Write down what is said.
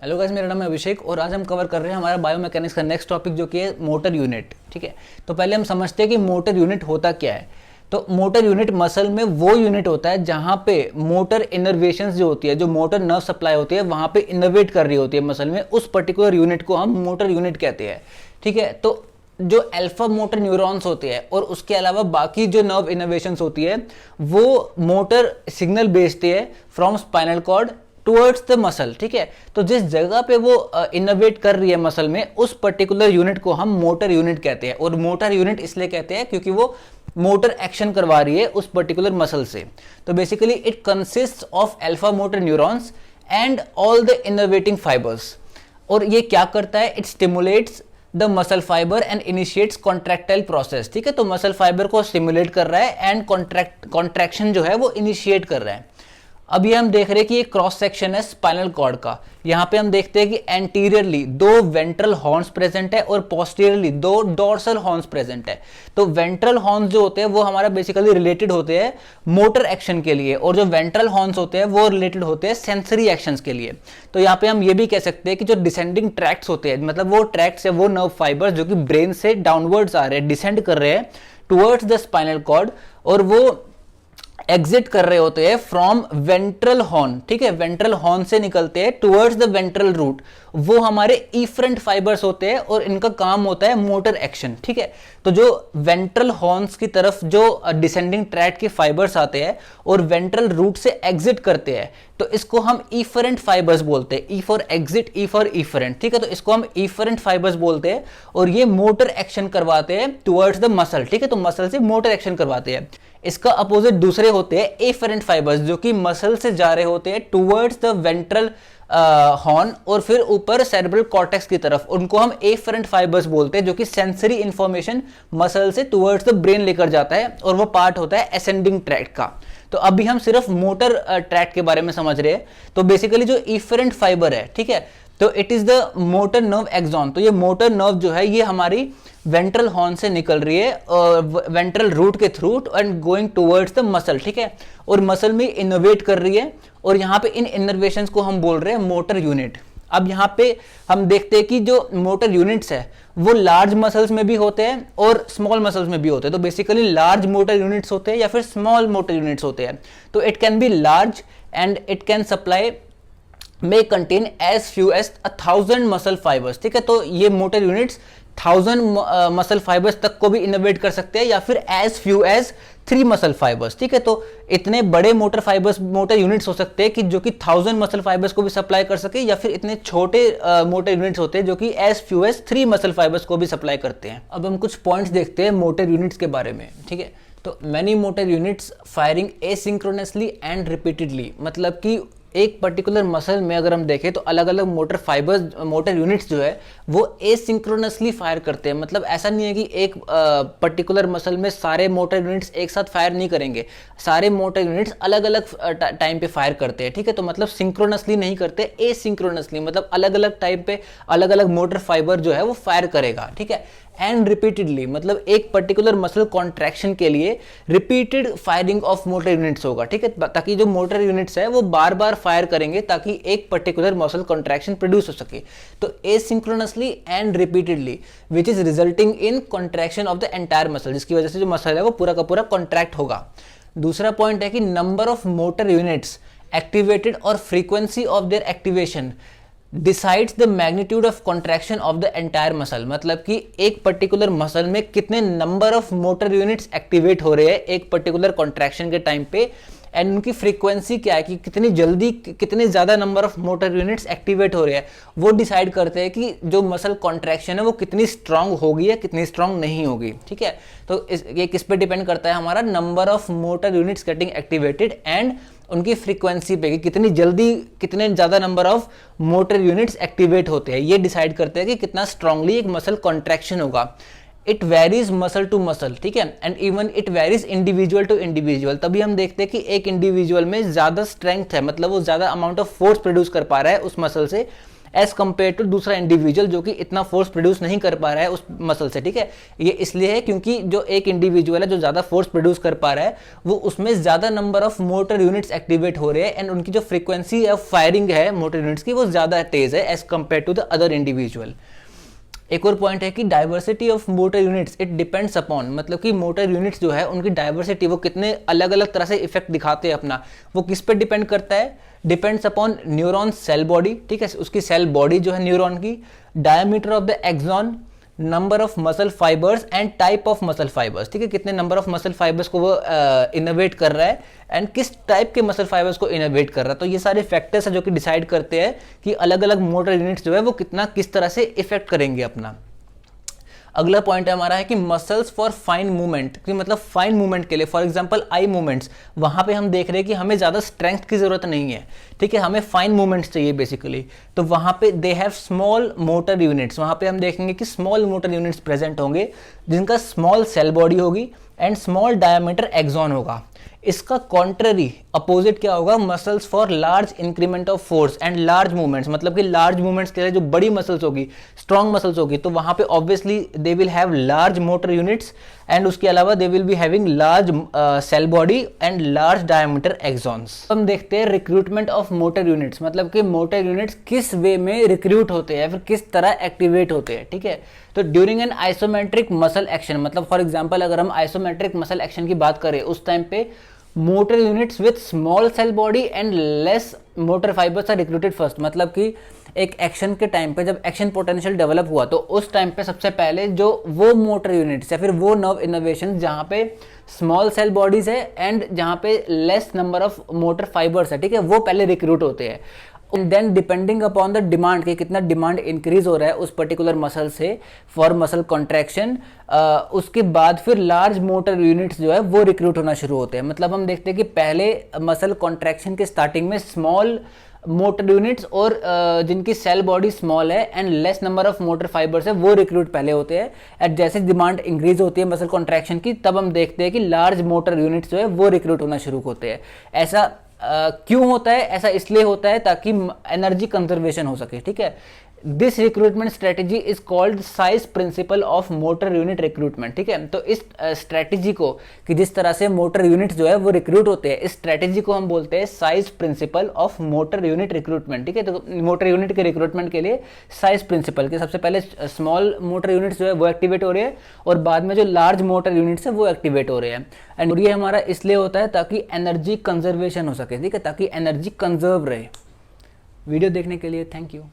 Hello guys, मेरा नाम है अभिषेक और आज हम कवर कर रहे हैं हमारा बायोमैकेनिक्स का नेक्स्ट टॉपिक जो कि है मोटर यूनिट। ठीक है, तो पहले हम समझते हैं कि मोटर यूनिट होता क्या है। तो मोटर यूनिट मसल में वो यूनिट होता है जहां पे मोटर इनर्वेशंस जो होती है, जो मोटर नर्व सप्लाई होती है वहां पे इनर्वेट कर रही होती है मसल में, उस पर्टिकुलर यूनिट को हम मोटर यूनिट कहते हैं। ठीक है, तो जो अल्फा मोटर न्यूरॉन्स होते हैं और उसके अलावा बाकी जो नर्व इनर्वेशंस होती है वो मोटर सिग्नल भेजते हैं from spinal cord towards the muscle. ठीक है, तो जिस जगह पे वो इनोवेट कर रही है मसल में, उस पर्टिकुलर यूनिट को हम मोटर यूनिट कहते हैं। और मोटर यूनिट इसलिए कहते हैं क्योंकि वो मोटर एक्शन करवा रही है उस पर्टिकुलर मसल से। तो basically it consist of alpha motor neurons and all the innovating fibres. और ये क्या करता है? It stimulates the muscle fibre and initiates contractile process. ठीक है, तो मसल फाइबर को स्टिमुलेट कर रहा है एंड कॉन्ट्रैक्शन जो है वो इनिशिएट कर रहा है। अब ये हम देख रहे हैं कि ये क्रॉस सेक्शन है स्पाइनल कॉर्ड का। यहाँ पे हम देखते हैं कि एंटीरियरली दो वेंट्रल हॉर्न्स प्रेजेंट है और पोस्टीरियरली दो डोर्सल हॉर्न्स प्रेजेंट है। तो वेंट्रल हॉर्न्स जो होते हैं वो हमारा बेसिकली रिलेटेड होते हैं मोटर एक्शन के लिए, और जो वेंट्रल हॉर्न्स होते हैं वो रिलेटेड होते हैं सेंसरी एक्शंस के लिए। तो यहाँ पे हम ये भी कह सकते हैं कि जो डिसेंडिंग ट्रैक्ट्स होते हैं, मतलब वो ट्रैक्ट्स है, वो नर्व फाइबर्स जो कि ब्रेन से डाउनवर्ड्स आ रहे हैं, डिसेंड कर रहे हैं टुवर्ड्स द स्पाइनल कॉर्ड, और वो एग्जिट कर रहे होते हैं फ्रॉम वेंट्रल हॉर्न। ठीक है, वेंट्रल हॉर्न से निकलते हैं टुवर्ड्स द वेंट्रल रूट। वो हमारे इफरेंट फाइबर्स होते हैं और इनका काम होता है मोटर एक्शन। ठीक है, तो जो वेंट्रल हॉर्न्स की तरफ जो डिसेंडिंग ट्रैक्ट के फाइबर्स आते हैं और वेंट्रल रूट से एग्जिट करते हैं, तो इसको हम इफरेंट फाइबर्स बोलते हैं। E for exit, E for efferent. ठीक है, तो इसको हम इफरेंट फाइबर्स बोलते हैं और ये मोटर एक्शन करवाते हैं टुवर्ड्स द मसल। ठीक है, तो मसल से मोटर एक्शन करवाते हैं। इसका अपोजिट दूसरे होते हैं एफरेंट फाइबर्स, जो कि मसल से जा रहे होते हैं टुवर्ड्स द वेंट्रल हॉर्न और फिर ऊपर सेरेब्रल कॉर्टेक्स की तरफ। उनको हम एफरेंट फाइबर्स बोलते हैं, जो कि सेंसरी इंफॉर्मेशन मसल से टुवर्ड्स द ब्रेन लेकर जाता है, और वो पार्ट होता है असेंडिंग ट्रैक्ट का। तो अभी हम सिर्फ मोटर ट्रैक्ट के बारे में समझ रहे हैं। तो बेसिकली जो एफरेंट फाइबर है, ठीक है, तो it is the motor nerve axon. तो ये मोटर नर्व जो है ये हमारी वेंट्रल हॉर्न से निकल रही है और वेंट्रल रूट के through and going towards the muscle. ठीक है, और मसल में इनोवेट कर रही है, और यहाँ पे इन इनर्वेशंस को हम बोल रहे हैं मोटर यूनिट। अब यहाँ पे हम देखते हैं कि जो मोटर यूनिट्स है वो लार्ज मसल्स में भी होते हैं और स्मॉल मसल्स में भी होते हैं। तो बेसिकली लार्ज मोटर यूनिट्स होते हैं या फिर स्मॉल मोटर यूनिट्स होते हैं। तो it can be large and it can supply may contain as few as 1000 muscle fibres. ठीक है, तो ये मोटर यूनिट्स 1000 मसल फाइबर्स तक को भी इनोवेट कर सकते हैं या फिर as few as 3 muscle fibres. ठीक है, तो इतने बड़े मोटर फाइबर्स, मोटर यूनिट्स हो सकते हैं कि जो कि 1000 मसल फाइबर्स को भी सप्लाई कर सके, या फिर इतने छोटे मोटर यूनिट्स होते हैं जो कि as few as 3 muscle fibres को भी सप्लाई करते हैं। अब हम कुछ पॉइंट्स देखते हैं मोटर यूनिट्स के बारे में। ठीक है, तो many motor units firing asynchronously and repeatedly, मतलब कि एक पर्टिकुलर मसल में अगर हम देखें तो अलग अलग मोटर फाइबर्स, मोटर यूनिट्स जो है वो एसिंक्रोनसली फायर करते हैं। मतलब ऐसा नहीं है कि एक पर्टिकुलर मसल में सारे मोटर यूनिट्स एक साथ फायर नहीं करेंगे, सारे मोटर यूनिट्स अलग अलग टाइम पे फायर करते हैं। ठीक है, तो मतलब सिंक्रोनसली नहीं करते, एसिंक्रोनसली, मतलब अलग अलग टाइम पे अलग अलग मोटर फाइबर जो है वो फायर करेगा। ठीक है, एंड रिपीटेडली, मतलब एक पर्टिकुलर मसल कॉन्ट्रैक्शन के लिए repeated firing of motor units होगा। ठीक है, ताकि जो मोटर यूनिट्स है वो बार बार फायर करेंगे ताकि एक पर्टिकुलर मसल कॉन्ट्रैक्शन प्रोड्यूस हो सके। तो asynchronously and repeatedly which is resulting in contraction of the entire muscle, जिसकी वजह से जो मसल है वो पूरा का पूरा कॉन्ट्रैक्ट होगा। दूसरा पॉइंट है कि number of motor units activated और frequency of their activation decides the magnitude of contraction of the entire muscle. मतलब कि एक पर्टिकुलर मसल में कितने number of motor units activate हो रहे हैं एक पर्टिकुलर कॉन्ट्रैक्शन के टाइम पे, एंड उनकी फ्रीक्वेंसी क्या है कि कितनी जल्दी, कितने ज्यादा number of motor units activate हो रहे हैं, वो डिसाइड करते हैं कि जो मसल कॉन्ट्रैक्शन है वो कितनी स्ट्रांग होगी या कितनी स्ट्रांग नहीं होगी। ठीक है, तो ये किस पे डिपेंड करता है? हमारा number of motor units getting activated and उनकी फ्रीक्वेंसी पे कि कितनी जल्दी, कितने ज्यादा number of motor units activate होते हैं, ये डिसाइड करते हैं कि कितना स्ट्रांगली एक मसल कॉन्ट्रैक्शन होगा। It varies muscle to muscle. ठीक है, and even it varies individual to individual. तभी हम देखते हैं कि एक इंडिविजुअल में ज्यादा स्ट्रेंथ है, मतलब वो ज्यादा अमाउंट ऑफ फोर्स प्रोड्यूस कर पा रहा है उस मसल से, एज कम्पेयर टू दूसरा इंडिविजुअल जो कि इतना फोर्स प्रोड्यूस नहीं कर पा रहा है उस मसल से, ठीक है। ये इसलिए है क्योंकि जो एक इंडिविजुअल है जो ज़्यादा फोर्स प्रोड्यूस कर पा रहा है वो उसमें ज़्यादा number of motor units activate हो रहे हैं एंड उनकी जो फ्रीक्वेंसी ऑफ फायरिंग है मोटर यूनिट्स की वो ज़्यादा तेज है as compare to the other individual. एक और पॉइंट है कि diversity of motor units it depends upon, मतलब कि मोटर यूनिट्स जो है उनकी डाइवर्सिटी वो कितने अलग अलग तरह से इफेक्ट दिखाते हैं अपना, वो किस पे डिपेंड करता है, depends upon neuron cell body, ठीक है, उसकी सेल बॉडी जो है न्यूरॉन की, diameter of the axon, number of muscle fibres and type of muscle fibres, ठीक है, कितने नंबर ऑफ मसल फाइबर्स को वो इनोवेट कर रहा है एंड किस टाइप के मसल फाइबर्स को इनोवेट कर रहा है। तो ये सारे फैक्टर्स है जो कि डिसाइड करते हैं कि अलग अलग मोटर यूनिट्स जो है वो कितना किस तरह से इफेक्ट करेंगे अपना। अगला पॉइंट है हमारा है कि मसल्स फॉर फाइन मूवमेंट, कि मतलब फाइन मूवमेंट के लिए, फॉर एग्जांपल आई मूवमेंट्स, वहां पे हम देख रहे हैं कि हमें ज़्यादा स्ट्रेंथ की ज़रूरत नहीं है, ठीक है, हमें फाइन मूवमेंट्स चाहिए बेसिकली। तो वहां पे they have small motor units, वहां पे हम देखेंगे कि स्मॉल मोटर यूनिट्स प्रेजेंट होंगे जिनका स्मॉल सेल बॉडी होगी एंड स्मॉल डायमीटर एक्सॉन होगा। इसका कॉन्ट्ररी अपोजिट क्या होगा, muscles for large increment of force and large movements, मतलब कि लार्ज मूवमेंट्स के लिए जो बड़ी मसल्स होगी, स्ट्रॉन्ग मसल्स होगी, तो वहां पे obviously they will have large motor units and उसके अलावा they will be having large cell body and large diameter axons. हम देखते हैं रिक्रूटमेंट ऑफ मोटर यूनिट्स, मतलब कि मोटर यूनिट्स किस वे में रिक्रूट होते हैं फिर किस तरह एक्टिवेट होते हैं, ठीक है। तो during an isometric muscle action, मतलब फॉर एग्जांपल अगर हम आइसोमेट्रिक मसल एक्शन की बात करें उस टाइम पे motor units with small cell body and less motor fibres are recruited first, मतलब कि एक एक्शन के टाइम पे जब एक्शन पोटेंशियल डेवलप हुआ तो उस टाइम पे सबसे पहले जो वो मोटर यूनिट्स या फिर वो नर्व इनोवेशन जहाँ पे स्मॉल सेल बॉडीज है एंड जहाँ पे less number of motor fibres है, ठीक है, वो पहले रिक्रूट होते हैं। And then depending upon the demand कि कितना डिमांड इंक्रीज हो रहा है उस पर्टिकुलर मसल से फॉर मसल कॉन्ट्रैक्शन, उसके बाद फिर लार्ज मोटर यूनिट्स जो है वो रिक्रूट होना शुरू होते हैं। मतलब हम देखते हैं कि पहले मसल कॉन्ट्रैक्शन के स्टार्टिंग में स्मॉल मोटर यूनिट्स और जिनकी सेल बॉडी स्मॉल है and less number of motor fibres है वो रिक्रूट पहले होते हैं। एंड जैसे डिमांड इंक्रीज होती है मसल कॉन्ट्रैक्शन की तब हम देखते हैं कि लार्ज मोटर यूनिट्स जो है वो रिक्रूट होना शुरू होते हैं। ऐसा क्यों होता है, ऐसा इसलिए होता है ताकि एनर्जी कंजर्वेशन हो सके, ठीक है। This recruitment strategy is called size principle of motor unit recruitment, ठीक है। तो इस स्ट्रेटेजी को कि जिस तरह से मोटर यूनिट जो है वो रिक्रूट होते हैं, इस स्ट्रेटेजी को हम बोलते हैं size principle of motor unit recruitment, ठीक है। तो मोटर यूनिट के रिक्रूटमेंट के लिए साइज प्रिंसिपल के सबसे पहले स्मॉल मोटर यूनिट्स जो है वो एक्टिवेट हो रहे हैं और बाद में जो लार्ज मोटर यूनिट्स है वो एक्टिवेट हो रहे हैं। एंड ये हमारा इसलिए होता है ताकि एनर्जी कंजर्वेशन हो सके, ठीक है, ताकि एनर्जी कंजर्व रहे। वीडियो देखने के लिए थैंक यू।